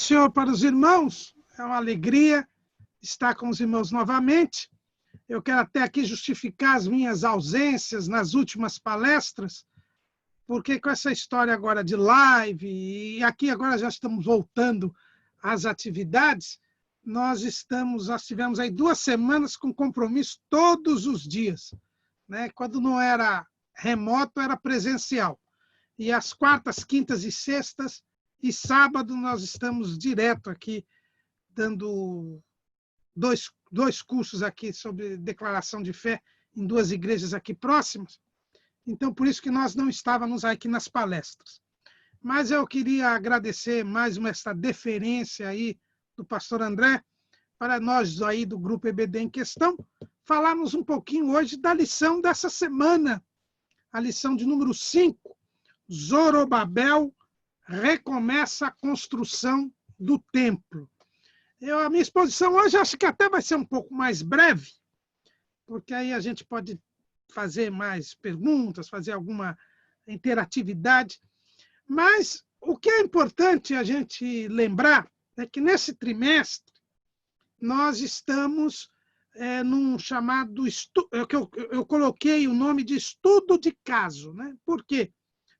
Senhor, para os irmãos, é uma alegria estar com os irmãos novamente. Eu quero até aqui justificar as minhas ausências nas últimas palestras, porque com essa história agora de live, e aqui agora já estamos voltando às atividades, nós tivemos aí 2 semanas com compromisso todos os dias, né? Quando não era remoto, era presencial. E às quartas, quintas e sextas e sábado nós estamos direto aqui, dando dois cursos aqui sobre declaração de fé em 2 igrejas aqui próximas. Então, por isso que nós não estávamos aqui nas palestras. Mas eu queria agradecer mais essa deferência aí do pastor André, para nós aí do Grupo EBD em Questão, falarmos um pouquinho hoje da lição dessa semana, a lição de número 5, Zorobabel recomeça a construção do templo. A minha exposição hoje acho que até vai ser um pouco mais breve, porque aí a gente pode fazer mais perguntas, fazer alguma interatividade. Mas o que é importante a gente lembrar é que nesse trimestre nós estamos num chamado eu coloquei o nome de estudo de caso, né? Por quê?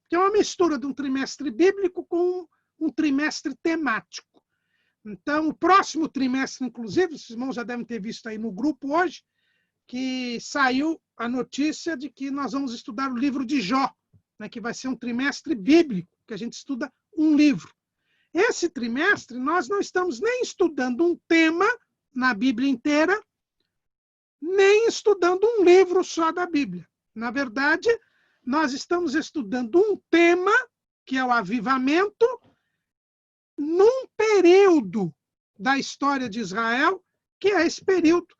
Porque é uma mistura de um trimestre bíblico com um trimestre temático. Então, o próximo trimestre, inclusive, os irmãos já devem ter visto aí no grupo hoje, que saiu a notícia de que nós vamos estudar o livro de Jó, né, que vai ser um trimestre bíblico, que a gente estuda um livro. Esse trimestre, nós não estamos nem estudando um tema na Bíblia inteira, nem estudando um livro só da Bíblia. Na verdade, nós estamos estudando um tema, que é o avivamento, num período da história de Israel, que é esse período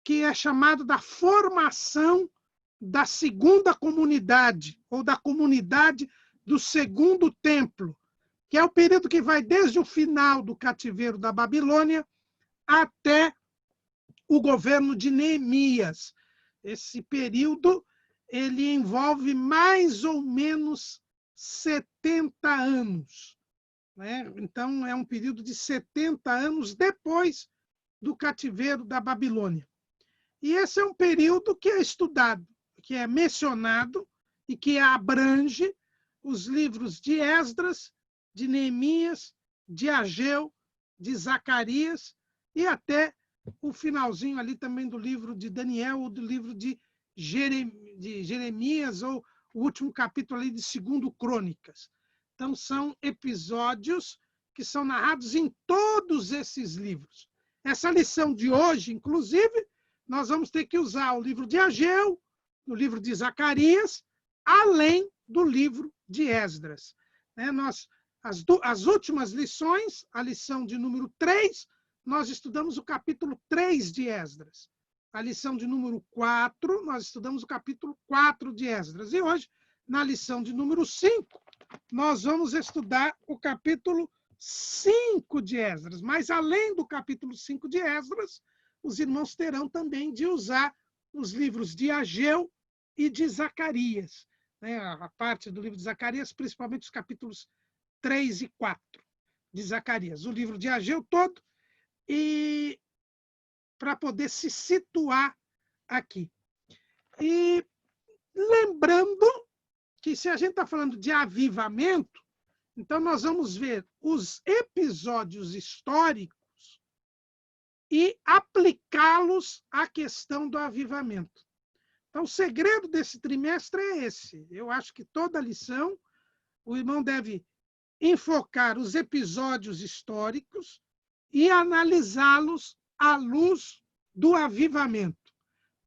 que é chamado da formação da segunda comunidade, ou da comunidade do segundo templo, que é o período que vai desde o final do cativeiro da Babilônia até o governo de Neemias. Esse período ele envolve mais ou menos 70 anos. Né? Então, é um período de 70 anos depois do cativeiro da Babilônia. E esse é um período que é estudado, que é mencionado e que abrange os livros de Esdras, de Neemias, de Ageu, de Zacarias e até o finalzinho ali também do livro de Daniel ou do livro de Jeremias, ou o último capítulo ali de 2 Crônicas. Então, são episódios que são narrados em todos esses livros. Essa lição de hoje, inclusive, nós vamos ter que usar o livro de Ageu, o livro de Zacarias, além do livro de Esdras. As últimas lições, a lição de número 3, nós estudamos o capítulo 3 de Esdras. A lição de número 4, nós estudamos o capítulo 4 de Esdras. E hoje, na lição de número 5, nós vamos estudar o capítulo 5 de Esdras. Mas, além do capítulo 5 de Esdras, os irmãos terão também de usar os livros de Ageu e de Zacarias. Né? A parte do livro de Zacarias, principalmente os capítulos 3 e 4 de Zacarias. O livro de Ageu todo, e para poder se situar aqui. E lembrando que se a gente está falando de avivamento, então nós vamos ver os episódios históricos e aplicá-los à questão do avivamento. Então, o segredo desse trimestre é esse. Eu acho que toda lição, o irmão deve enfocar os episódios históricos e analisá-los à luz do avivamento.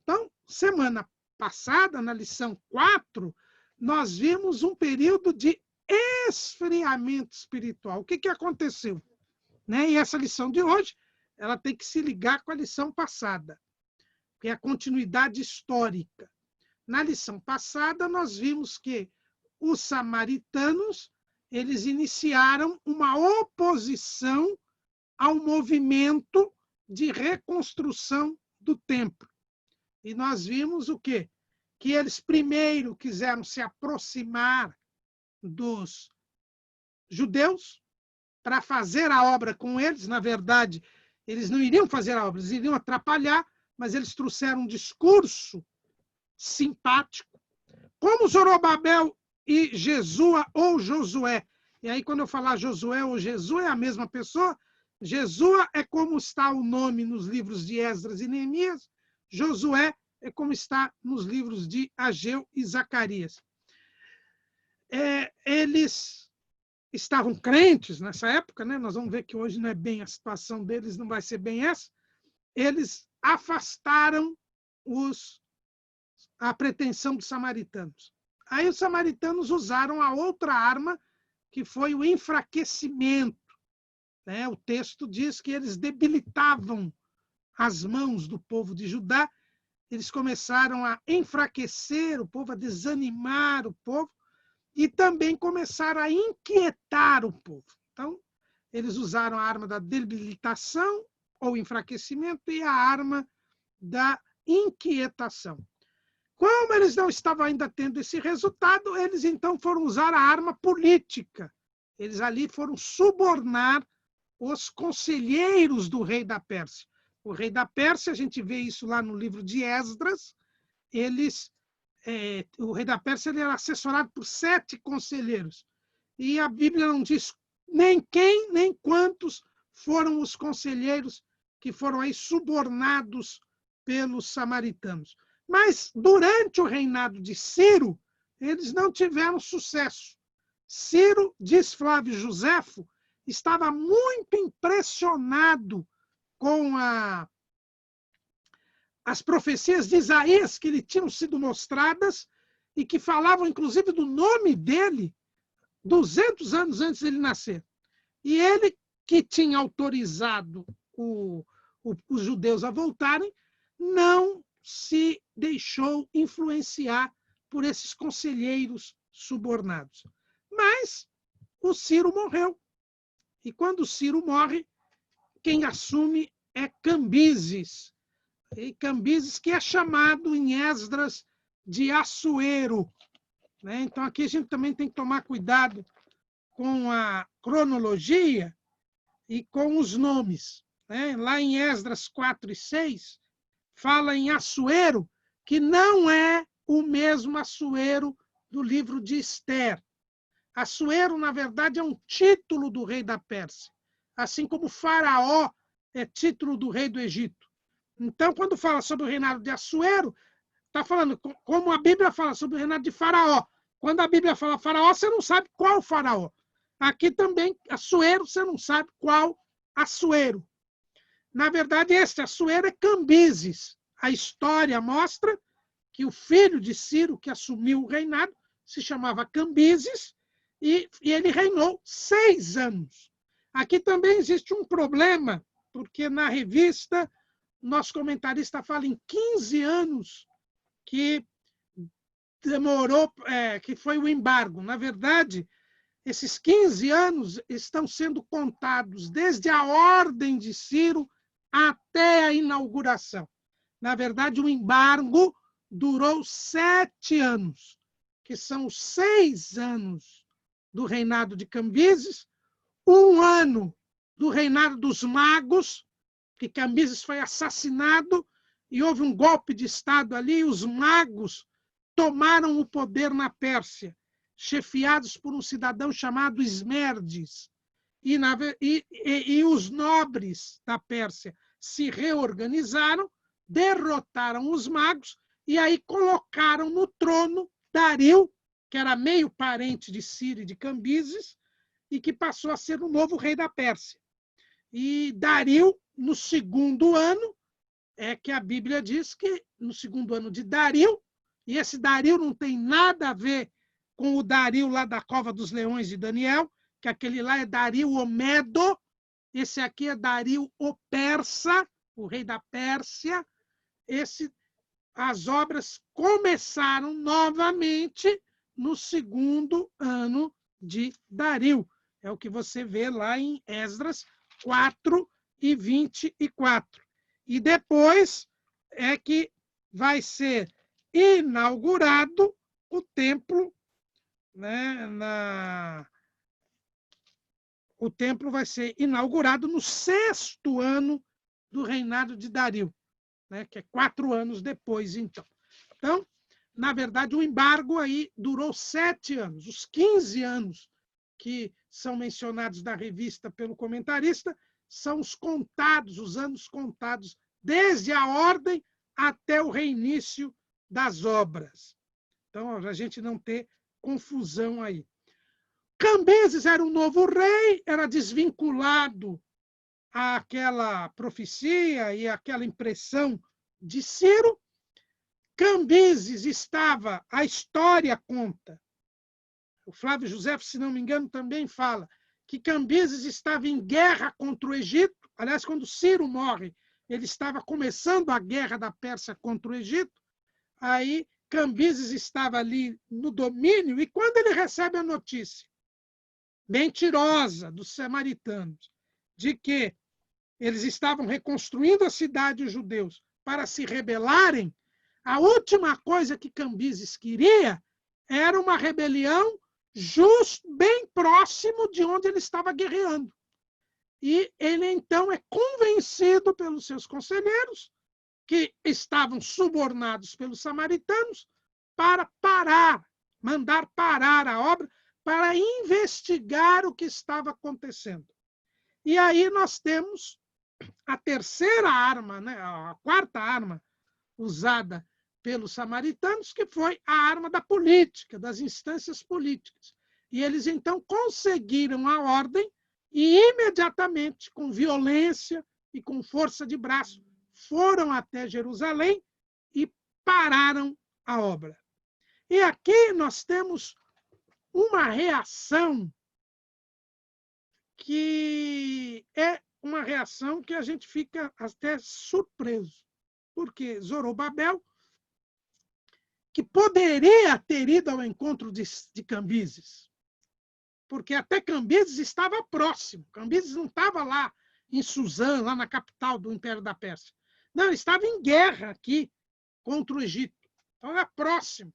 Então, semana passada, na lição 4, nós vimos um período de esfriamento espiritual. O que aconteceu? Né? E essa lição de hoje, ela tem que se ligar com a lição passada, que é a continuidade histórica. Na lição passada, nós vimos que os samaritanos eles iniciaram uma oposição ao movimento de reconstrução do templo. E nós vimos o quê? Que eles primeiro quiseram se aproximar dos judeus, para fazer a obra com eles. Na verdade, eles não iriam fazer a obra, eles iriam atrapalhar, mas eles trouxeram um discurso simpático, como Zorobabel e Jesua ou Josué. E aí, quando eu falar Josué ou Jesua, é a mesma pessoa. Jesua é como está o nome nos livros de Esdras e Neemias. Josué é como está nos livros de Ageu e Zacarias. Eles estavam crentes nessa época, né? Nós vamos ver que hoje não é bem a situação deles, não vai ser bem essa. Eles afastaram a pretensão dos samaritanos. Aí os samaritanos usaram a outra arma, que foi o enfraquecimento. Né? O texto diz que eles debilitavam as mãos do povo de Judá, eles começaram a enfraquecer o povo, a desanimar o povo, e também começaram a inquietar o povo. Então, eles usaram a arma da debilitação ou enfraquecimento e a arma da inquietação. Como eles não estavam ainda tendo esse resultado, eles então foram usar a arma política. Eles ali foram subornar os conselheiros do rei da Pérsia. O rei da Pérsia, a gente vê isso lá no livro de Esdras, o rei da Pérsia ele era assessorado por 7 conselheiros. E a Bíblia não diz nem quem, nem quantos foram os conselheiros que foram aí subornados pelos samaritanos. Mas, durante o reinado de Ciro, eles não tiveram sucesso. Ciro, diz Flávio Joséfo, estava muito impressionado com as profecias de Isaías que lhe tinham sido mostradas e que falavam, inclusive, do nome dele 200 anos antes de ele nascer. E ele, que tinha autorizado os judeus a voltarem, não se deixou influenciar por esses conselheiros subornados. Mas o Ciro morreu. E quando o Ciro morre, quem assume é Cambises. E Cambises, que é chamado em Esdras de Assuero. Né? Então, aqui a gente também tem que tomar cuidado com a cronologia e com os nomes. Né? Lá em Esdras 4 e 6, fala em Assuero, que não é o mesmo Assuero do livro de Esther. Assuero, na verdade, é um título do rei da Pérsia, assim como Faraó é título do rei do Egito. Então, quando fala sobre o reinado de Assuero, está falando como a Bíblia fala sobre o reinado de Faraó. Quando a Bíblia fala Faraó, você não sabe qual Faraó. Aqui também, Assuero, você não sabe qual Assuero. Na verdade, esse Assuero é Cambises. A história mostra que o filho de Ciro, que assumiu o reinado, se chamava Cambises, e ele reinou 6 anos. Aqui também existe um problema, porque na revista, nosso comentarista fala em 15 anos que demorou, que foi o embargo. Na verdade, esses 15 anos estão sendo contados desde a ordem de Ciro até a inauguração. Na verdade, o embargo durou 7 anos, que são 6 anos do reinado de Cambises, 1 ano do reinado dos magos, que Cambises foi assassinado e houve um golpe de Estado ali, e os magos tomaram o poder na Pérsia, chefiados por um cidadão chamado Esmerdes. E os nobres da Pérsia se reorganizaram, derrotaram os magos e aí colocaram no trono Dario, que era meio parente de Ciro e de Cambises, e que passou a ser o novo rei da Pérsia. E Dario, no 2º ano, é que a Bíblia diz que no 2º ano de Dario, e esse Dario não tem nada a ver com o Dario lá da Cova dos Leões de Daniel, que aquele lá é Dario o Medo, esse aqui é Dario o Persa, o rei da Pérsia. As obras começaram novamente no 2º ano de Dario. É o que você vê lá em Esdras 4 e 24. E depois é que vai ser inaugurado o templo, né, o templo vai ser inaugurado no 6º ano do reinado de Dario, né, que é 4 anos depois, então. Então, na verdade, o embargo aí durou 7 anos. Os 15 anos que são mencionados na revista pelo comentarista são os anos contados desde a ordem até o reinício das obras. Então, a gente não ter confusão aí. Cambises era um novo rei, era desvinculado àquela profecia e àquela impressão de Ciro. Cambises estava, a história conta, o Flávio José, se não me engano, também fala que Cambises estava em guerra contra o Egito. Aliás, quando Ciro morre, ele estava começando a guerra da Pérsia contra o Egito. Aí Cambises estava ali no domínio, e quando ele recebe a notícia mentirosa dos samaritanos de que eles estavam reconstruindo a cidade, os judeus, para se rebelarem, a última coisa que Cambises queria era uma rebelião justo, bem próximo de onde ele estava guerreando. E ele, então, é convencido pelos seus conselheiros, que estavam subornados pelos samaritanos, para mandar parar a obra, para investigar o que estava acontecendo. E aí nós temos a terceira arma, né, a quarta arma usada pelos samaritanos, que foi a arma da política, das instâncias políticas. E eles, então, conseguiram a ordem e, imediatamente, com violência e com força de braço, foram até Jerusalém e pararam a obra. E aqui nós temos uma reação que é uma reação que a gente fica até surpreso, porque Zorobabel, que poderia ter ido ao encontro de Cambises, porque até Cambises estava próximo, Cambises não estava lá em Suzã, lá na capital do Império da Pérsia. Não, ele estava em guerra aqui contra o Egito. Então era próximo.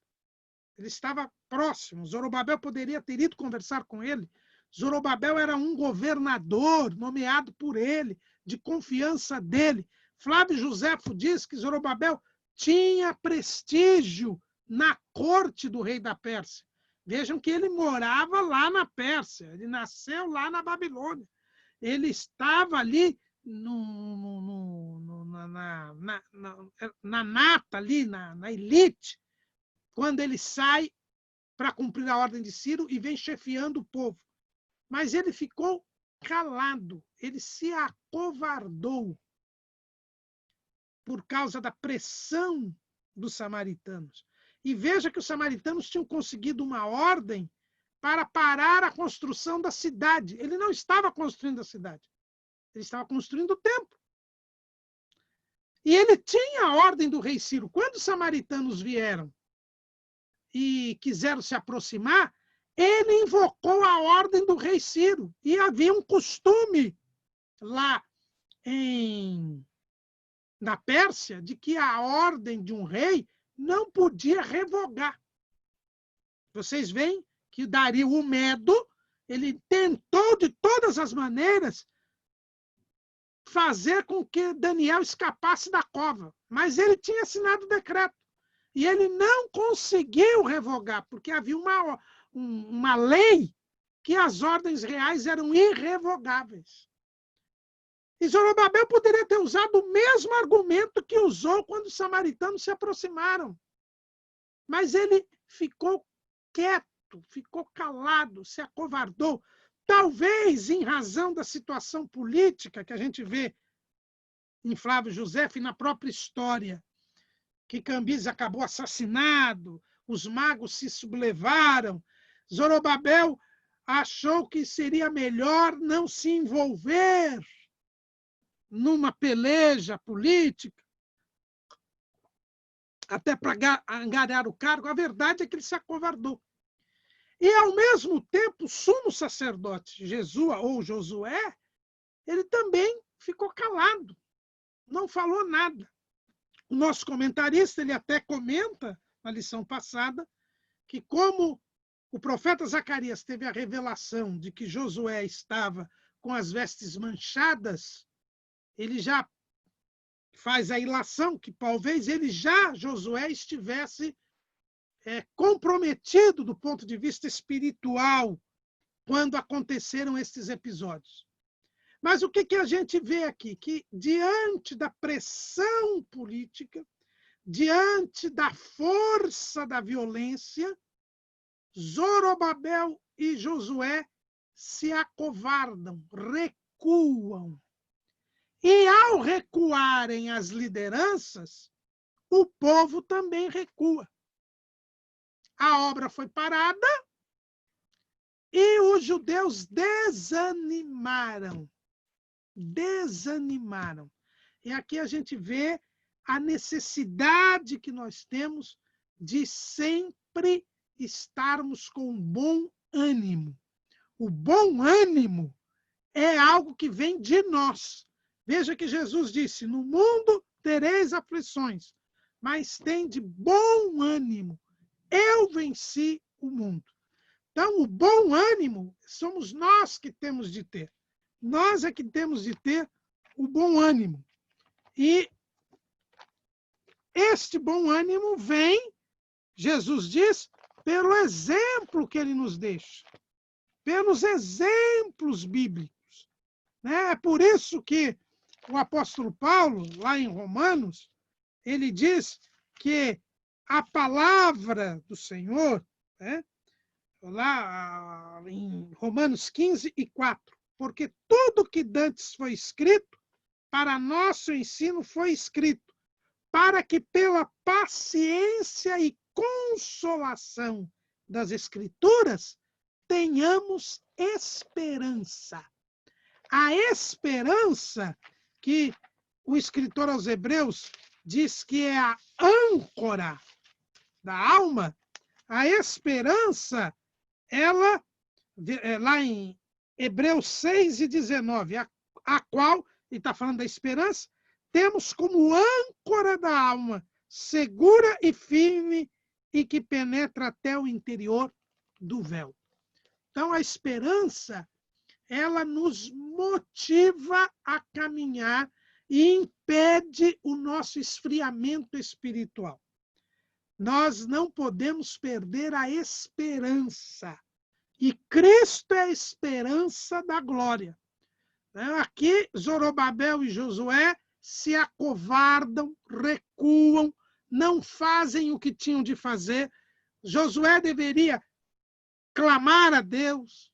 Ele estava próximo. Zorobabel poderia ter ido conversar com ele. Zorobabel era um governador nomeado por ele, de confiança dele. Flávio Josefo diz que Zorobabel tinha prestígio na corte do rei da Pérsia. Vejam que ele morava lá na Pérsia, ele nasceu lá na Babilônia. Ele estava ali na nata, ali na elite, quando ele sai para cumprir a ordem de Ciro e vem chefiando o povo. Mas ele ficou calado, ele se acovardou por causa da pressão dos samaritanos. E veja que os samaritanos tinham conseguido uma ordem para parar a construção da cidade. Ele não estava construindo a cidade, ele estava construindo o templo. E ele tinha a ordem do rei Ciro. Quando os samaritanos vieram e quiseram se aproximar, ele invocou a ordem do rei Ciro. E havia um costume lá na Pérsia de que a ordem de um rei não podia revogar. Vocês veem que Dario o Medo, ele tentou de todas as maneiras fazer com que Daniel escapasse da cova, mas ele tinha assinado o decreto. E ele não conseguiu revogar, porque havia uma lei que as ordens reais eram irrevogáveis. E Zorobabel poderia ter usado o mesmo argumento que usou quando os samaritanos se aproximaram. Mas ele ficou quieto, ficou calado, se acovardou. Talvez em razão da situação política que a gente vê em Flávio Josefo e na própria história, que Cambises acabou assassinado, os magos se sublevaram, Zorobabel achou que seria melhor não se envolver numa peleja política, até para angariar o cargo. A verdade é que ele se acovardou. E, ao mesmo tempo, o sumo sacerdote Jesua, ou Josué, ele também ficou calado, não falou nada. O nosso comentarista, ele até comenta, na lição passada, que como o profeta Zacarias teve a revelação de que Josué estava com as vestes manchadas, ele já faz a ilação que talvez Josué, estivesse comprometido do ponto de vista espiritual quando aconteceram estes episódios. Mas o que a gente vê aqui? Que diante da pressão política, diante da força da violência, Zorobabel e Josué se acovardam, recuam. E ao recuarem as lideranças, o povo também recua. A obra foi parada e os judeus desanimaram. Desanimaram. E aqui a gente vê a necessidade que nós temos de sempre estarmos com bom ânimo. O bom ânimo é algo que vem de nós. Veja que Jesus disse, no mundo tereis aflições, mas tende bom ânimo. Eu venci o mundo. Então, o bom ânimo somos nós que temos de ter. Nós é que temos de ter o bom ânimo. E este bom ânimo vem, Jesus diz, pelo exemplo que ele nos deixa. Pelos exemplos bíblicos. É por isso que o apóstolo Paulo, lá em Romanos, ele diz que a palavra do Senhor, lá em Romanos 15:4, porque tudo que dantes foi escrito, para nosso ensino foi escrito, para que pela paciência e consolação das Escrituras tenhamos esperança. A esperança que o escritor aos Hebreus diz que é a âncora da alma, a esperança, ela, lá em Hebreus 6:19, a qual, ele está falando da esperança, temos como âncora da alma, segura e firme, e que penetra até o interior do véu. Então, a esperança, ela nos motiva a caminhar e impede o nosso esfriamento espiritual. Nós não podemos perder a esperança. E Cristo é a esperança da glória. Aqui, Zorobabel e Josué se acovardam, recuam, não fazem o que tinham de fazer. Josué deveria clamar a Deus,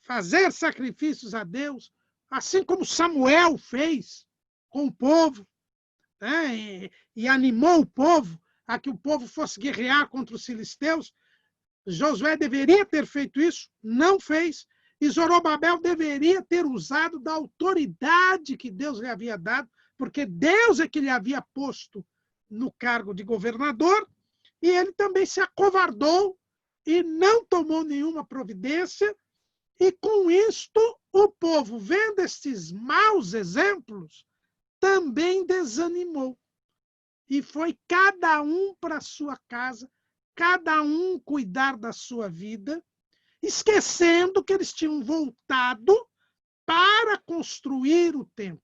fazer sacrifícios a Deus, assim como Samuel fez com o povo, e animou o povo a que o povo fosse guerrear contra os filisteus. Josué deveria ter feito isso, não fez, e Zorobabel deveria ter usado da autoridade que Deus lhe havia dado, porque Deus é que lhe havia posto no cargo de governador, e ele também se acovardou e não tomou nenhuma providência, e com isto o povo, vendo estes maus exemplos, também desanimou. E foi cada um para a sua casa, cada um cuidar da sua vida, esquecendo que eles tinham voltado para construir o templo,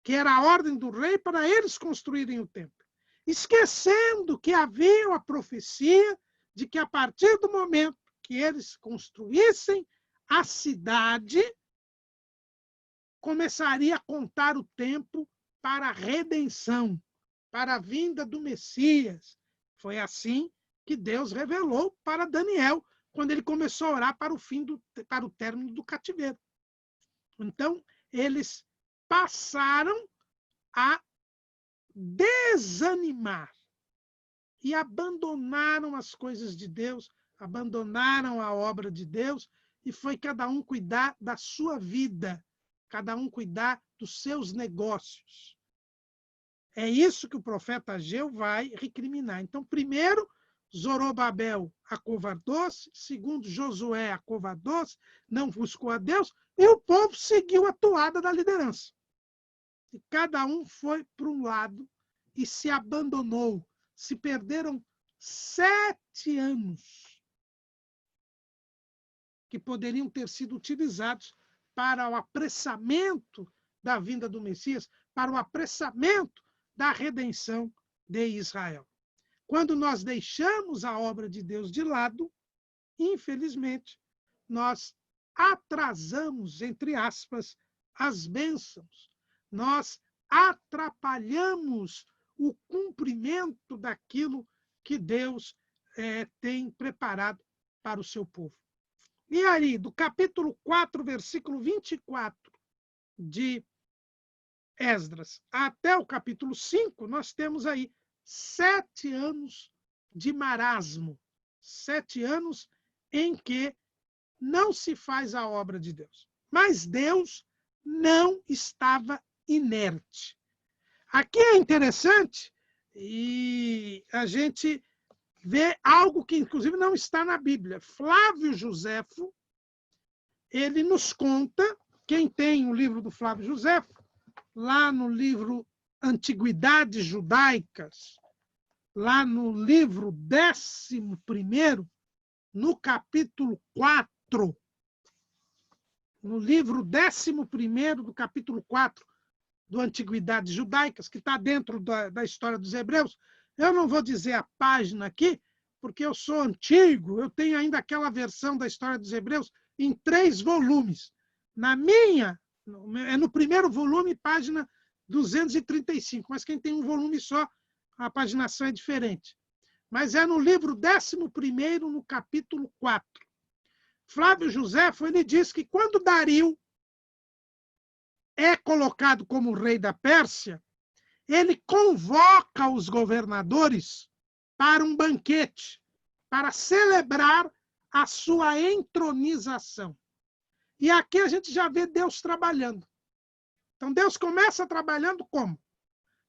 que era a ordem do rei para eles construírem o templo. Esquecendo que havia a profecia de que a partir do momento que eles construíssem a cidade, começaria a contar o tempo para a redenção, para a vinda do Messias. Foi assim que Deus revelou para Daniel, quando ele começou a orar para o término do cativeiro. Então, eles passaram a desanimar e abandonaram as coisas de Deus, abandonaram a obra de Deus, e foi cada um cuidar da sua vida, cada um cuidar dos seus negócios. É isso que o profeta Ageu vai recriminar. Então, primeiro, Zorobabel acovardou-se, segundo, Josué acovardou-se, não buscou a Deus, e o povo seguiu a toada da liderança. E cada um foi para um lado e se abandonou. Se perderam 7 anos que poderiam ter sido utilizados para o apressamento da vinda do Messias, para o apressamento da redenção de Israel. Quando nós deixamos a obra de Deus de lado, infelizmente, nós atrasamos, entre aspas, as bênçãos. Nós atrapalhamos o cumprimento daquilo que Deus tem preparado para o seu povo. E aí, do capítulo 4, versículo 24 de Esdras até o capítulo 5, nós temos aí 7 anos de marasmo, 7 anos em que não se faz a obra de Deus. Mas Deus não estava inerte. Aqui é interessante e a gente vê algo que, inclusive, não está na Bíblia. Flávio Joséfo, ele nos conta, quem tem o livro do Flávio Joséfo, lá no livro Antiguidades Judaicas, lá no livro 11º, no capítulo 4, no livro 11º do capítulo 4 do Antiguidades Judaicas, que está dentro da história dos Hebreus. Eu não vou dizer a página aqui, porque eu sou antigo, eu tenho ainda aquela versão da história dos Hebreus em 3 volumes. Na minha, é no primeiro volume, página 235, mas quem tem um volume só, a paginação é diferente. Mas é no livro 11º, no capítulo 4. Flávio Joséfo, ele diz que quando Dario é colocado como rei da Pérsia, ele convoca os governadores para um banquete, para celebrar a sua entronização. E aqui a gente já vê Deus trabalhando. Então Deus começa trabalhando como?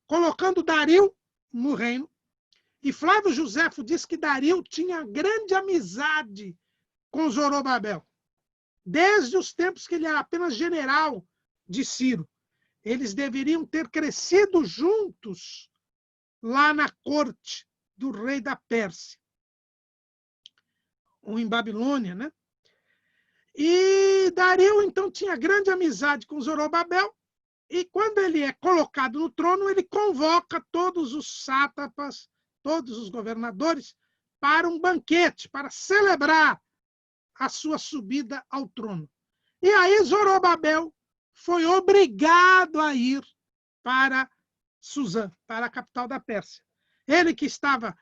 Colocando Dario no reino. E Flávio Joséfo diz que Dario tinha grande amizade com Zorobabel, desde os tempos que ele era apenas general de Ciro. Eles deveriam ter crescido juntos lá na corte do rei da Pérsia, ou em Babilônia, né? E Dario, então, tinha grande amizade com Zorobabel, e quando ele é colocado no trono, ele convoca todos os sátrapas, todos os governadores, para um banquete, para celebrar a sua subida ao trono. E aí Zorobabel foi obrigado a ir para Suzã, para a capital da Pérsia. Ele que estava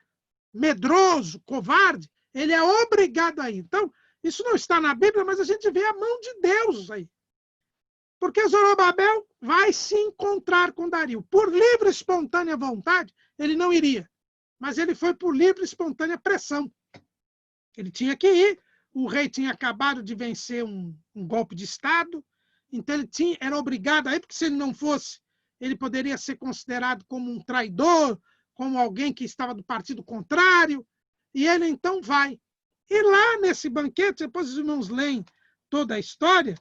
medroso, covarde, ele é obrigado a ir. Então, isso não está na Bíblia, mas a gente vê a mão de Deus aí. Porque Zorobabel vai se encontrar com Dario. Por livre e espontânea vontade, ele não iria. Mas ele foi por livre e espontânea pressão. Ele tinha que ir. O rei tinha acabado de vencer um golpe de Estado, então ele era obrigado a ir, porque se ele não fosse, ele poderia ser considerado como um traidor, como alguém que estava do partido contrário, e ele então vai. E lá nesse banquete, depois os irmãos leem toda a história,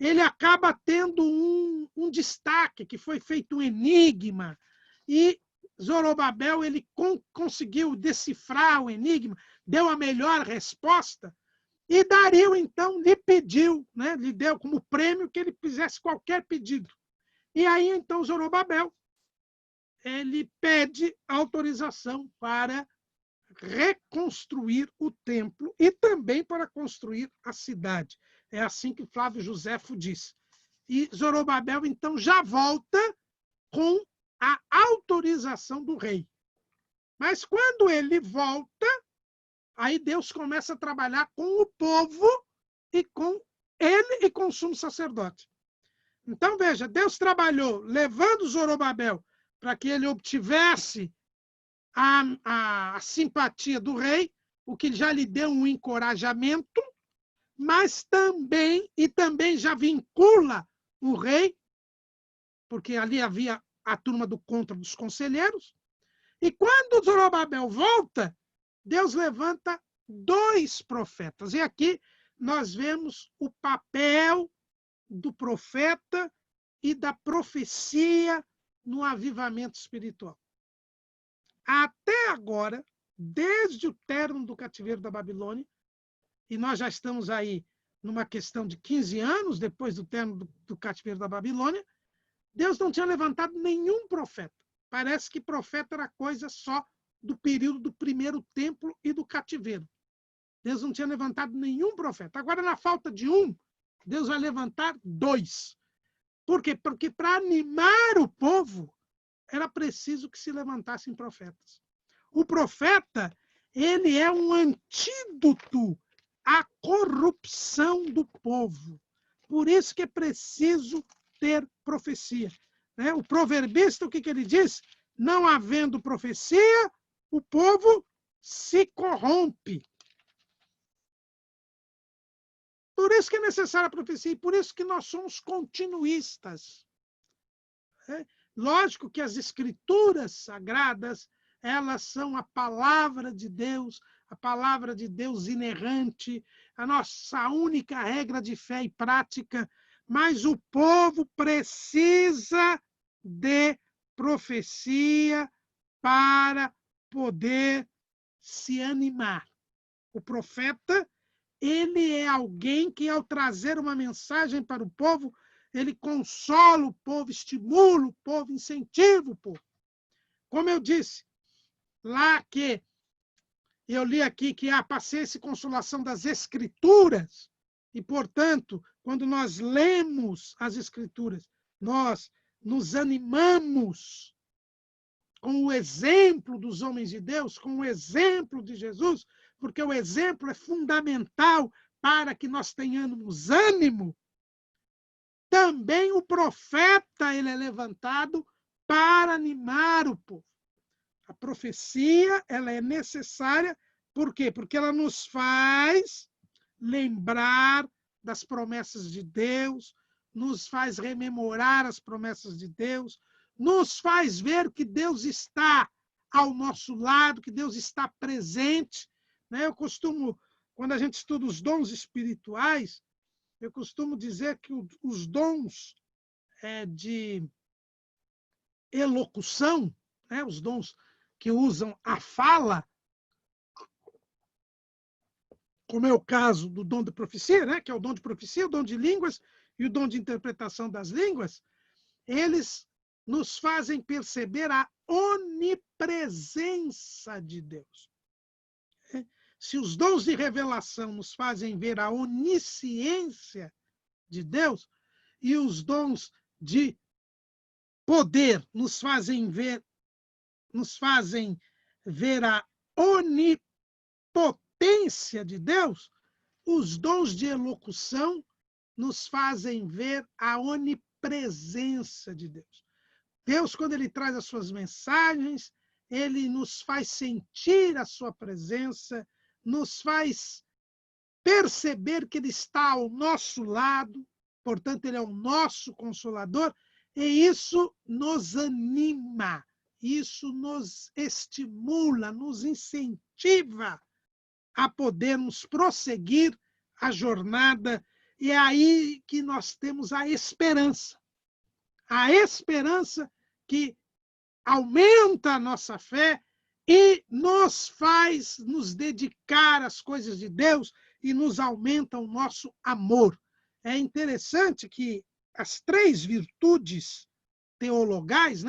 ele acaba tendo um destaque, que foi feito um enigma, e Zorobabel ele conseguiu decifrar o enigma, deu a melhor resposta, e Dario, então, lhe pediu, né, lhe deu como prêmio que ele fizesse qualquer pedido. E aí, então, Zorobabel, ele pede autorização para reconstruir o templo e também para construir a cidade. É assim que Flávio Joséfo diz. E Zorobabel, então, já volta com a autorização do rei. Mas quando ele volta, aí Deus começa a trabalhar com o povo e com ele e com o sumo sacerdote. Então, veja, Deus trabalhou levando Zorobabel para que ele obtivesse a simpatia do rei, o que já lhe deu um encorajamento, mas também já vincula o rei, porque ali havia a turma do contra dos conselheiros. E quando Zorobabel volta, Deus levanta 2 profetas. E aqui nós vemos o papel do profeta e da profecia no avivamento espiritual. Até agora, desde o término do cativeiro da Babilônia, e nós já estamos aí numa questão de 15 anos, depois do término do cativeiro da Babilônia, Deus não tinha levantado nenhum profeta. Parece que profeta era coisa só do período do primeiro templo e do cativeiro. Deus não tinha levantado nenhum profeta. Agora, na falta de um, Deus vai levantar 2. Por quê? Porque para animar o povo, era preciso que se levantassem profetas. O profeta, ele é um antídoto à corrupção do povo. Por isso que é preciso ter profecia. Né? O proverbista, o que ele diz? Não havendo profecia, o povo se corrompe. Por isso que é necessária a profecia, e por isso que nós somos continuistas. Lógico que as escrituras sagradas, elas são a palavra de Deus inerrante, a nossa única regra de fé e prática, mas o povo precisa de profecia para poder se animar. O profeta, ele é alguém que, ao trazer uma mensagem para o povo, ele consola o povo, estimula o povo, incentiva o povo. Como eu disse, lá que eu li aqui que há paciência e consolação das Escrituras, e, portanto, quando nós lemos as Escrituras, nós nos animamos com o exemplo dos homens de Deus, com o exemplo de Jesus, porque o exemplo é fundamental para que nós tenhamos ânimo. Também o profeta, ele é levantado para animar o povo. A profecia, ela é necessária, por quê? Porque ela nos faz lembrar das promessas de Deus, nos faz rememorar as promessas de Deus, nos faz ver que Deus está ao nosso lado, que Deus está presente. Eu costumo, quando a gente estuda os dons espirituais, eu costumo dizer que os dons de elocução, os dons que usam a fala, como é o caso do dom de profecia, que é o dom de profecia, o dom de línguas e o dom de interpretação das línguas, eles nos fazem perceber a onipresença de Deus. Se os dons de revelação nos fazem ver a onisciência de Deus, e os dons de poder nos fazem ver a onipotência de Deus, os dons de elocução nos fazem ver a onipresença de Deus. Deus, quando ele traz as suas mensagens, ele nos faz sentir a sua presença, nos faz perceber que ele está ao nosso lado, portanto, ele é o nosso consolador, e isso nos anima, isso nos estimula, nos incentiva a podermos prosseguir a jornada, e é aí que nós temos a esperança que aumenta a nossa fé e nos faz nos dedicar às coisas de Deus e nos aumenta o nosso amor. É interessante que as 3 virtudes teologais,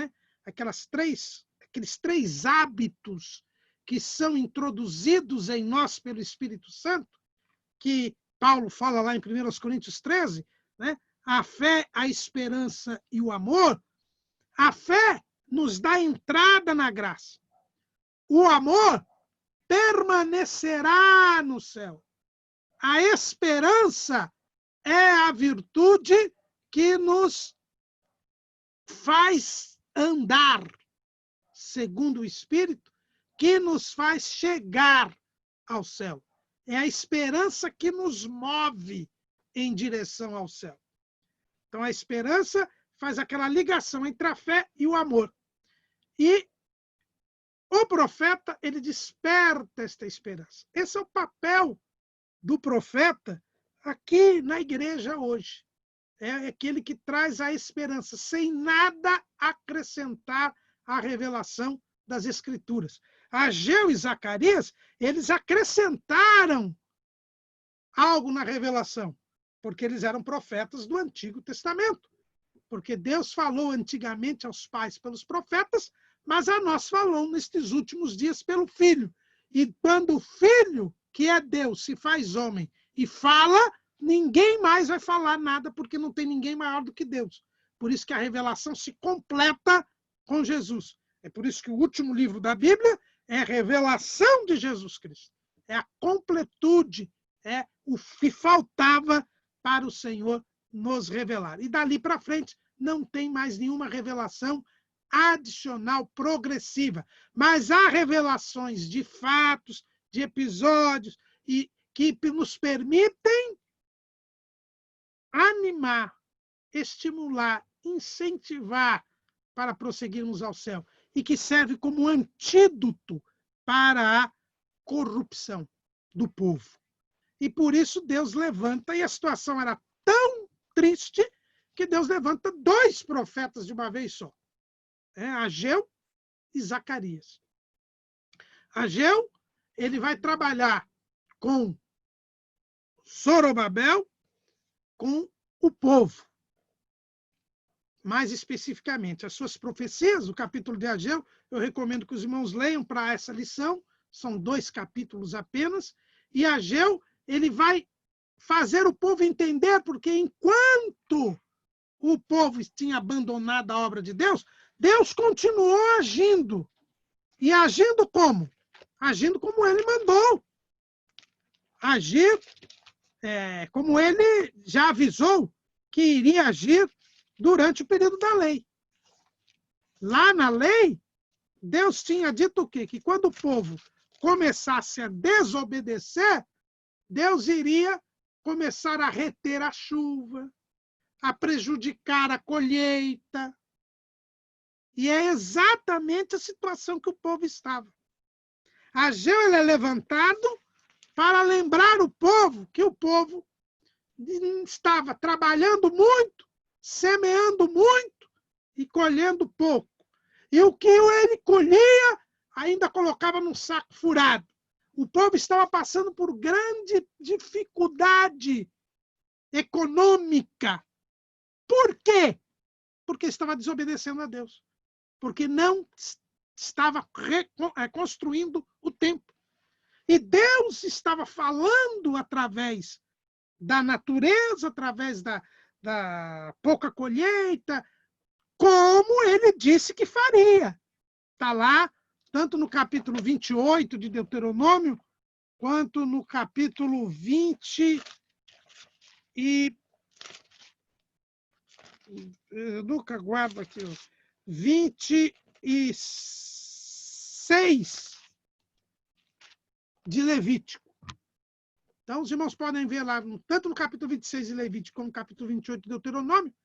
aqueles 3 hábitos que são introduzidos em nós pelo Espírito Santo, que Paulo fala lá em 1 Coríntios 13, a fé, a esperança e o amor. A fé nos dá entrada na graça. O amor permanecerá no céu. A esperança é a virtude que nos faz andar, segundo o Espírito, que nos faz chegar ao céu. É a esperança que nos move em direção ao céu. Então, a esperança faz aquela ligação entre a fé e o amor. E o profeta, ele desperta esta esperança. Esse é o papel do profeta aqui na igreja hoje. É aquele que traz a esperança, sem nada acrescentar à revelação das Escrituras. Ageu e Zacarias, eles acrescentaram algo na revelação. porque eles eram profetas do Antigo Testamento. Porque Deus falou antigamente aos pais pelos profetas, mas a nós falou nestes últimos dias pelo Filho. E quando o Filho, que é Deus, se faz homem e fala, ninguém mais vai falar nada, porque não tem ninguém maior do que Deus. Por isso que a revelação se completa com Jesus. É por isso que o último livro da Bíblia é a revelação de Jesus Cristo. É a completude, é o que faltava para o Senhor nos revelar. E dali para frente não tem mais nenhuma revelação adicional progressiva. Mas há revelações de fatos, de episódios, e que nos permitem animar, estimular, incentivar para prosseguirmos ao céu. E que serve como antídoto para a corrupção do povo. E por isso Deus levanta, e a situação era tão triste que Deus levanta 2 profetas de uma vez só. Ageu e Zacarias. Ageu, ele vai trabalhar com Zorobabel, com o povo. Mais especificamente, as suas profecias, o capítulo de Ageu, eu recomendo que os irmãos leiam para essa lição, são 2 capítulos apenas, e Ageu, ele vai fazer o povo entender, porque enquanto o povo tinha abandonado a obra de Deus, Deus continuou agindo. E agindo como? Agindo como ele mandou. Agir como ele já avisou que iria agir durante o período da lei. Lá na lei, Deus tinha dito o quê? Que quando o povo começasse a desobedecer, Deus iria começar a reter a chuva, a prejudicar a colheita. E é exatamente a situação que o povo estava. Ageu ele é levantado para lembrar o povo que o povo estava trabalhando muito, semeando muito e colhendo pouco. E o que ele colhia, ainda colocava num saco furado. O povo estava passando por grande dificuldade econômica. Por quê? Porque estava desobedecendo a Deus. Porque não estava reconstruindo o templo. E Deus estava falando através da natureza, através da pouca colheita, como ele disse que faria. Está lá, tanto no capítulo 28 de Deuteronômio, quanto no capítulo 20 e... Eu nunca guardo aqui, 26 de Levítico. Então, os irmãos podem ver lá, tanto no capítulo 26 de Levítico, como no capítulo 28 de Deuteronômio,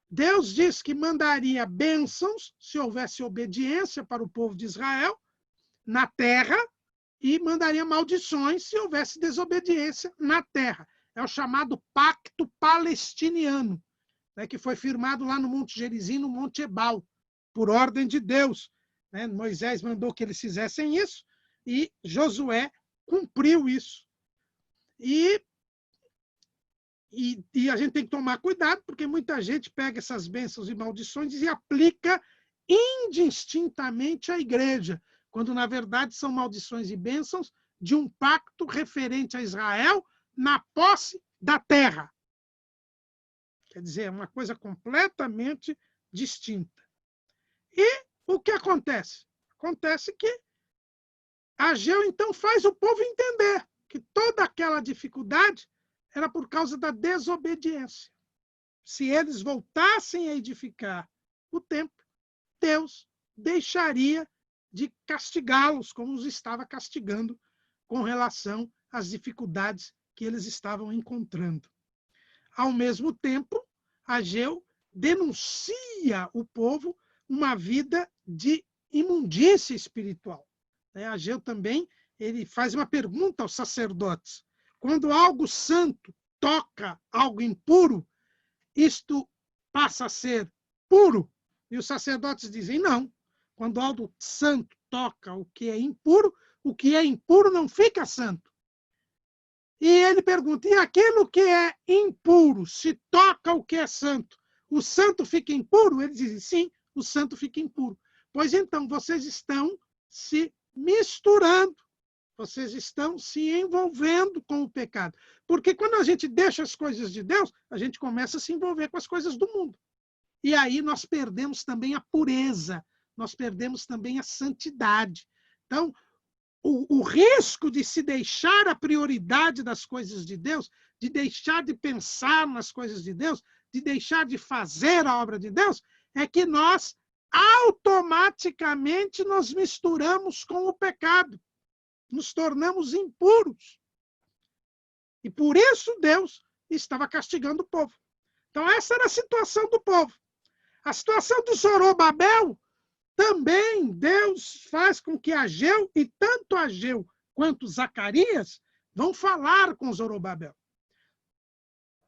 Deus diz que mandaria bênçãos, se houvesse obediência para o povo de Israel, na terra, e mandaria maldições, se houvesse desobediência na terra. É o chamado Pacto Palestiniano, que foi firmado lá no Monte Gerizim, no Monte Ebal, por ordem de Deus. Moisés mandou que eles fizessem isso, e Josué cumpriu isso. E a gente tem que tomar cuidado, porque muita gente pega essas bênçãos e maldições e aplica indistintamente à igreja, quando, na verdade, são maldições e bênçãos de um pacto referente a Israel na posse da terra. Quer dizer, é uma coisa completamente distinta. E o que acontece? Acontece que Ageu, então, faz o povo entender que toda aquela dificuldade era por causa da desobediência. Se eles voltassem a edificar o templo, Deus deixaria de castigá-los, como os estava castigando com relação às dificuldades que eles estavam encontrando. Ao mesmo tempo, Ageu denuncia o povo uma vida de imundícia espiritual. Ageu também ele faz uma pergunta aos sacerdotes. Quando algo santo toca algo impuro, isto passa a ser puro? E os sacerdotes dizem não. Quando algo santo toca o que é impuro não fica santo. E ele pergunta, e aquilo que é impuro, se toca o que é santo, o santo fica impuro? Ele diz, sim, o santo fica impuro. Pois então, vocês estão se misturando, vocês estão se envolvendo com o pecado. Porque quando a gente deixa as coisas de Deus, a gente começa a se envolver com as coisas do mundo. E aí nós perdemos também a pureza, nós perdemos também a santidade. Então, o risco de se deixar a prioridade das coisas de Deus, de deixar de pensar nas coisas de Deus, de deixar de fazer a obra de Deus, é que nós automaticamente nos misturamos com o pecado, nos tornamos impuros. E por isso Deus estava castigando o povo. Então essa era a situação do povo. A situação de Zorobabel, também Deus faz com que Ageu, e tanto Ageu quanto Zacarias, vão falar com Zorobabel.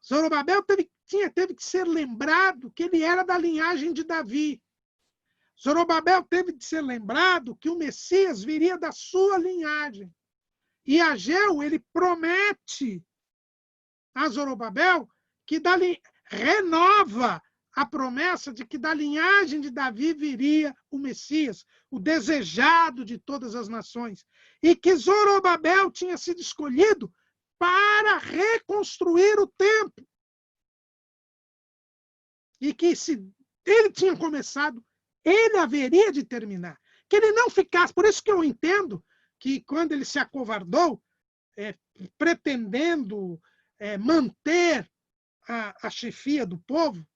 Zorobabel teve que ser lembrado que ele era da linhagem de Davi. Zorobabel teve que ser lembrado que o Messias viria da sua linhagem. E Ageu, ele promete a Zorobabel que renova a promessa de que da linhagem de Davi viria o Messias, o desejado de todas as nações, e que Zorobabel tinha sido escolhido para reconstruir o templo. E que se ele tinha começado, ele haveria de terminar. Que ele não ficasse, por isso que eu entendo que quando ele se acovardou, pretendendo manter a chefia do povo,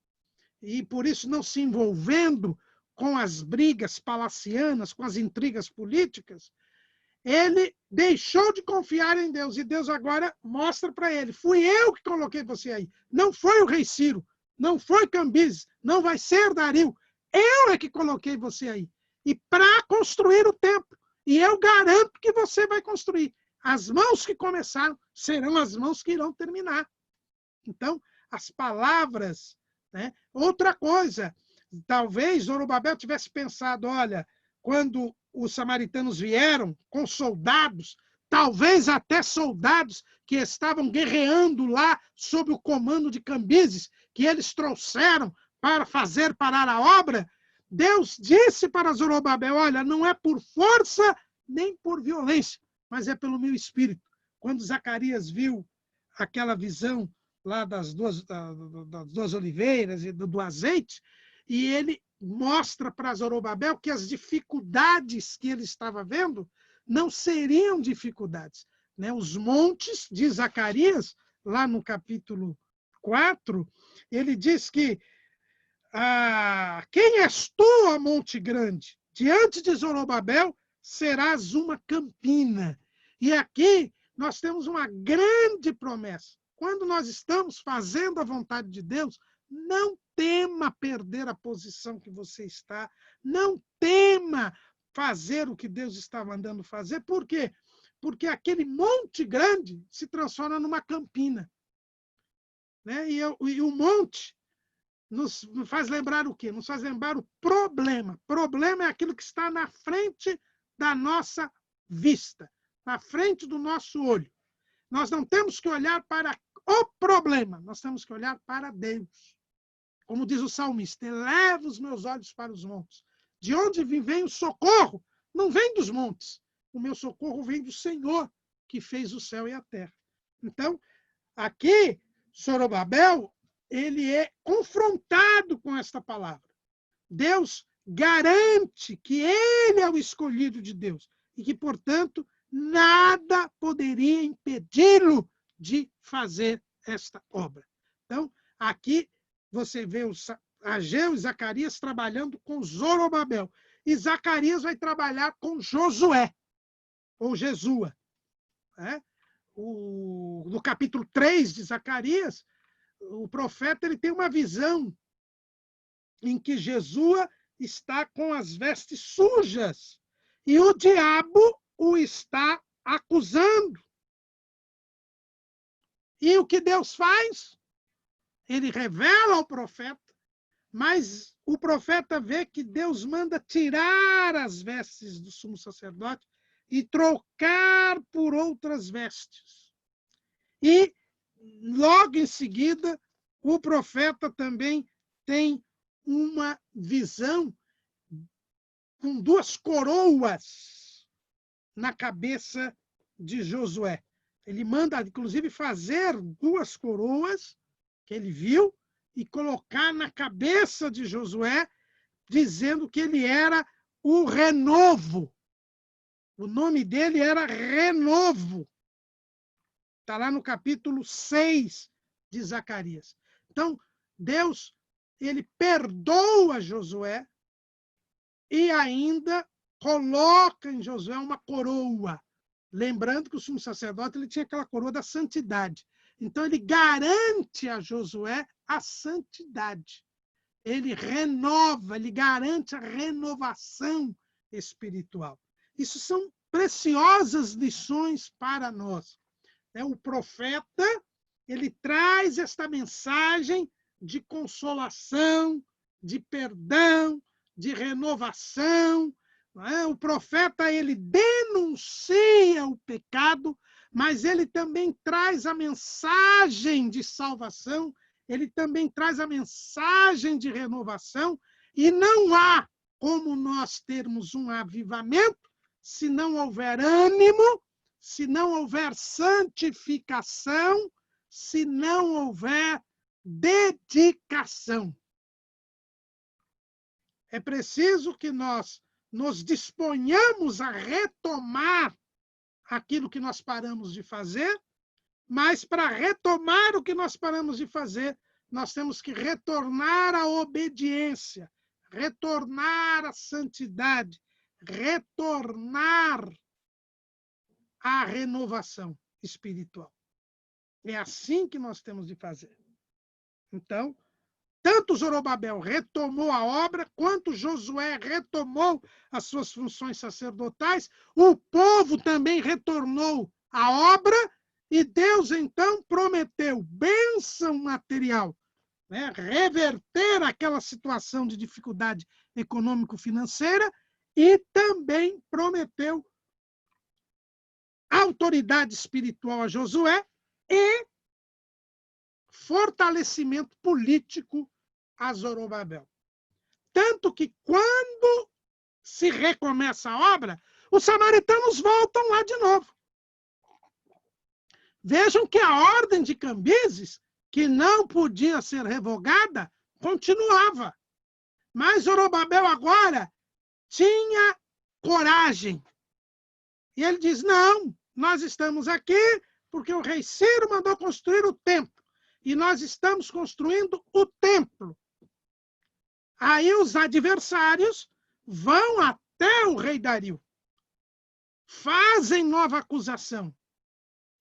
e por isso não se envolvendo com as brigas palacianas, com as intrigas políticas, ele deixou de confiar em Deus. E Deus agora mostra para ele, fui eu que coloquei você aí, não foi o rei Ciro, não foi Cambises, não vai ser Dario, eu é que coloquei você aí. E para construir o templo. E eu garanto que você vai construir. As mãos que começaram serão as mãos que irão terminar. Então, as palavras... Né? Outra coisa, talvez Zorobabel tivesse pensado, olha, quando os samaritanos vieram com soldados, talvez até soldados que estavam guerreando lá sob o comando de Cambises, que eles trouxeram para fazer parar a obra, Deus disse para Zorobabel, olha, não é por força nem por violência, mas é pelo meu espírito. Quando Zacarias viu aquela visão lá das duas oliveiras e do azeite, e ele mostra para Zorobabel que as dificuldades que ele estava vendo não seriam dificuldades. Né? Os montes de Zacarias, lá no capítulo 4, ele diz que quem és tu, ó monte grande? Diante de Zorobabel serás uma campina. E aqui nós temos uma grande promessa. Quando nós estamos fazendo a vontade de Deus, não tema perder a posição que você está, não tema fazer o que Deus está mandando fazer. Por quê? Porque aquele monte grande se transforma numa campina. Né? E o monte nos faz lembrar o quê? Nos faz lembrar o problema. Problema é aquilo que está na frente da nossa vista, na frente do nosso olho. Nós não temos que olhar para o problema, nós temos que olhar para Deus. Como diz o salmista, eleva os meus olhos para os montes. De onde vem o socorro? Não vem dos montes. O meu socorro vem do Senhor, que fez o céu e a terra. Então, aqui, Zorobabel, ele é confrontado com esta palavra. Deus garante que ele é o escolhido de Deus e que, portanto, nada poderia impedi-lo de fazer esta obra. Então, aqui você vê Ageu e Zacarias trabalhando com Zorobabel. E Zacarias vai trabalhar com Josué, ou Jesua. Né? No capítulo 3 de Zacarias, o profeta ele tem uma visão em que Jesua está com as vestes sujas e o diabo o está acusando. E o que Deus faz? Ele revela ao profeta, mas o profeta vê que Deus manda tirar as vestes do sumo sacerdote e trocar por outras vestes. E, logo em seguida, o profeta também tem uma visão com duas coroas na cabeça de Josué. Ele manda, inclusive, fazer duas coroas que ele viu e colocar na cabeça de Josué, dizendo que ele era o renovo. O nome dele era Renovo. Está lá no capítulo 6 de Zacarias. Então, Deus, ele perdoa Josué e ainda coloca em Josué uma coroa. Lembrando que o sumo sacerdote ele tinha aquela coroa da santidade. Então, ele garante a Josué a santidade. Ele renova, ele garante a renovação espiritual. Isso são preciosas lições para nós. O profeta, ele traz esta mensagem de consolação, de perdão, de renovação. O profeta, ele denuncia o pecado, mas ele também traz a mensagem de salvação, ele também traz a mensagem de renovação, e não há como nós termos um avivamento se não houver ânimo, se não houver santificação, se não houver dedicação. É preciso que nós nos disponhamos a retomar aquilo que nós paramos de fazer, mas para retomar o que nós paramos de fazer, nós temos que retornar à obediência, retornar à santidade, retornar à renovação espiritual. É assim que nós temos de fazer. Então, tanto Zorobabel retomou a obra, quanto Josué retomou as suas funções sacerdotais, o povo também retornou à obra, e Deus, então, prometeu bênção material, reverter aquela situação de dificuldade econômico-financeira, e também prometeu autoridade espiritual a Josué e fortalecimento político a Zorobabel. Tanto que, quando se recomeça a obra, os samaritanos voltam lá de novo. Vejam que a ordem de Cambises, que não podia ser revogada, continuava. Mas Zorobabel agora tinha coragem. E ele diz, não, nós estamos aqui porque o rei Ciro mandou construir o templo. E nós estamos construindo o templo. Aí os adversários vão até o rei Dario, fazem nova acusação.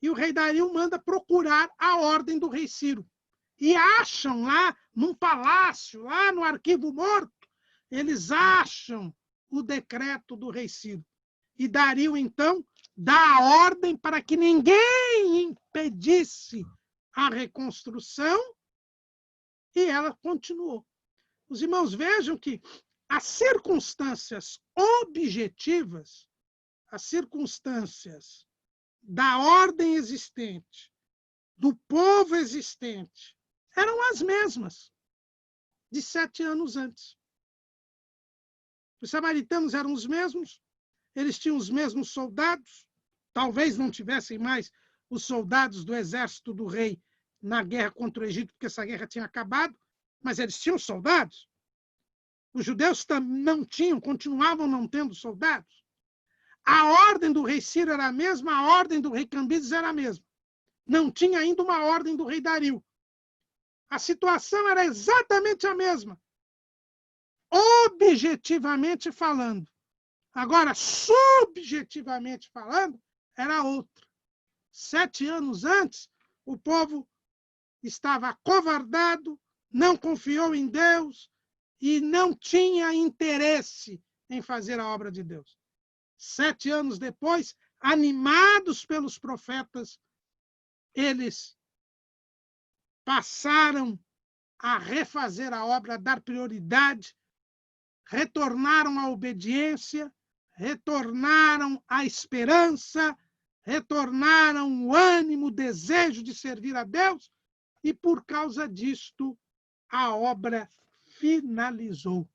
E o rei Dario manda procurar a ordem do rei Ciro. E acham lá, num palácio, lá no arquivo morto, eles acham o decreto do rei Ciro. E Dario, então, dá a ordem para que ninguém impedisse a reconstrução, e ela continuou. Os irmãos vejam que as circunstâncias objetivas, as circunstâncias da ordem existente, do povo existente, eram as mesmas de 7 anos antes. Os samaritanos eram os mesmos, eles tinham os mesmos soldados, talvez não tivessem mais os soldados do exército do rei na guerra contra o Egito, porque essa guerra tinha acabado, mas eles tinham soldados. Os judeus não tinham, continuavam não tendo soldados. A ordem do rei Ciro era a mesma, a ordem do rei Cambises era a mesma. Não tinha ainda uma ordem do rei Dario. A situação era exatamente a mesma, objetivamente falando. Agora, subjetivamente falando, era outra. 7 anos antes, o povo estava acovardado, não confiou em Deus e não tinha interesse em fazer a obra de Deus. 7 anos depois, animados pelos profetas, eles passaram a refazer a obra, a dar prioridade, retornaram à obediência, retornaram à esperança, retornaram o ânimo, o desejo de servir a Deus, e por causa disto a obra finalizou.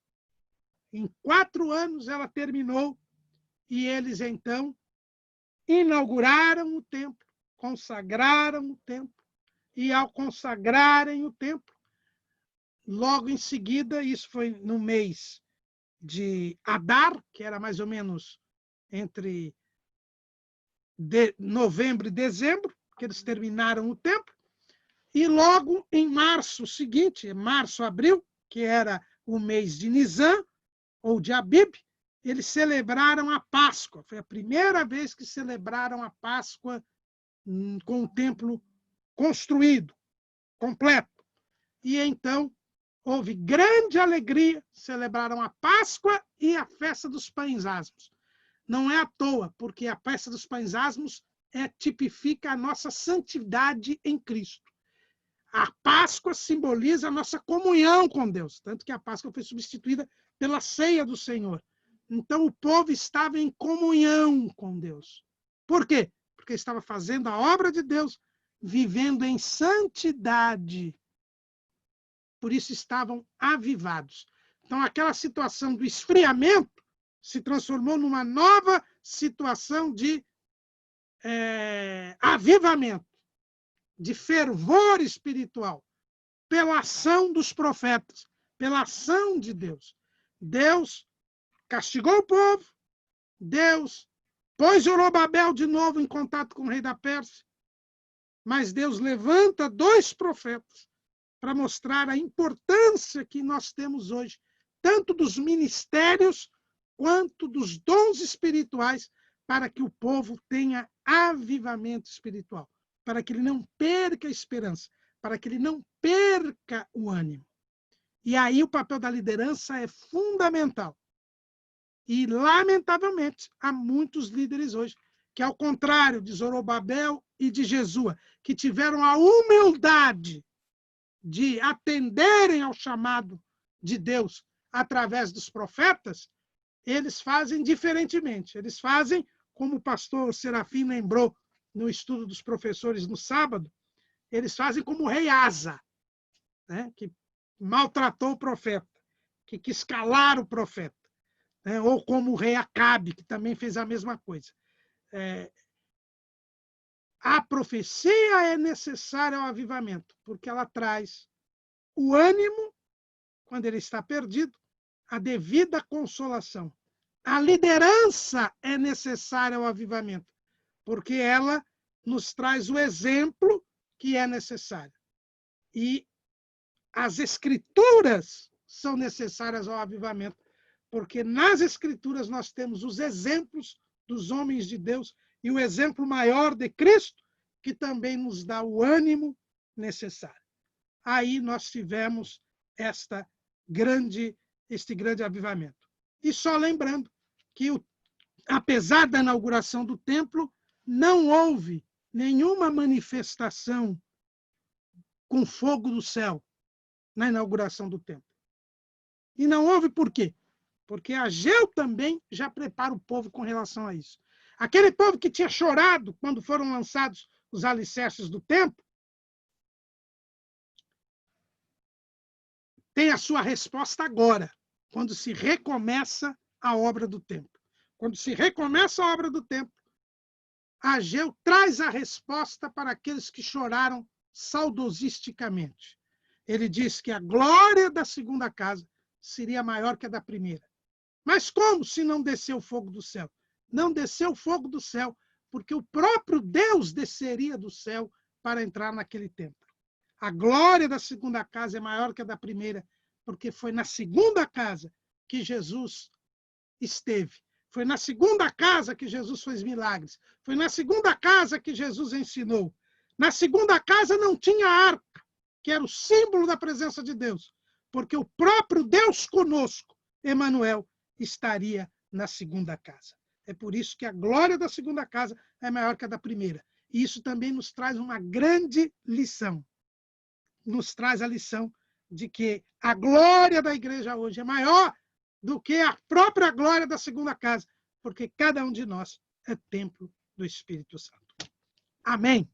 Em 4 anos ela terminou, e eles então inauguraram o templo, consagraram o templo, e ao consagrarem o templo, logo em seguida, isso foi no mês de Adar, que era mais ou menos entre novembro e dezembro, que eles terminaram o templo, e logo em março seguinte, março, abril, que era o mês de Nisan, ou de Abib, eles celebraram a Páscoa. Foi a primeira vez que celebraram a Páscoa com o templo construído, completo. E então houve grande alegria, celebraram a Páscoa e a festa dos pães asmos. Não é à toa, porque a festa dos pães asmos tipifica a nossa santidade em Cristo. A Páscoa simboliza a nossa comunhão com Deus, tanto que a Páscoa foi substituída pela ceia do Senhor. Então o povo estava em comunhão com Deus. Por quê? Porque estava fazendo a obra de Deus, vivendo em santidade. Por isso estavam avivados. Então aquela situação do esfriamento se transformou numa nova situação de avivamento, de fervor espiritual, pela ação dos profetas, pela ação de Deus. Deus castigou o povo, Deus pôs Zorobabel de novo em contato com o rei da Pérsia, mas Deus levanta 2 profetas para mostrar a importância que nós temos hoje, tanto dos ministérios quanto dos dons espirituais, para que o povo tenha avivamento espiritual, para que ele não perca a esperança, para que ele não perca o ânimo. E aí o papel da liderança é fundamental. E, lamentavelmente, há muitos líderes hoje que, ao contrário de Zorobabel e de Jesua, que tiveram a humildade de atenderem ao chamado de Deus através dos profetas, eles fazem diferentemente. Eles fazem, como o pastor Serafim lembrou no estudo dos professores no sábado, eles fazem como o rei Asa, né, que maltratou o profeta, que quis calar o profeta, né, ou como o rei Acabe, que também fez a mesma coisa. A profecia é necessária ao avivamento, porque ela traz o ânimo, quando ele está perdido, a devida consolação. A liderança é necessária ao avivamento, porque ela nos traz o exemplo que é necessário. E as escrituras são necessárias ao avivamento, porque nas escrituras nós temos os exemplos dos homens de Deus e o exemplo maior de Cristo, que também nos dá o ânimo necessário. Aí nós tivemos este grande avivamento. E só lembrando que, apesar da inauguração do templo, não houve nenhuma manifestação com fogo do céu na inauguração do templo. E não houve por quê? Porque Ageu também já prepara o povo com relação a isso. Aquele povo que tinha chorado quando foram lançados os alicerces do templo, tem a sua resposta agora, quando se recomeça a obra do templo. Quando se recomeça a obra do templo, Ageu traz a resposta para aqueles que choraram saudosisticamente. Ele diz que a glória da segunda casa seria maior que a da primeira. Mas como se não desceu o fogo do céu? Não desceu o fogo do céu, porque o próprio Deus desceria do céu para entrar naquele templo. A glória da segunda casa é maior que a da primeira, porque foi na segunda casa que Jesus esteve. Foi na segunda casa que Jesus fez milagres. Foi na segunda casa que Jesus ensinou. Na segunda casa não tinha arca, que era o símbolo da presença de Deus, porque o próprio Deus conosco, Emanuel, estaria na segunda casa. É por isso que a glória da segunda casa é maior que a da primeira. E isso também nos traz uma grande lição. Nos traz a lição de que a glória da igreja hoje é maior do que a própria glória da segunda casa, porque cada um de nós é templo do Espírito Santo. Amém.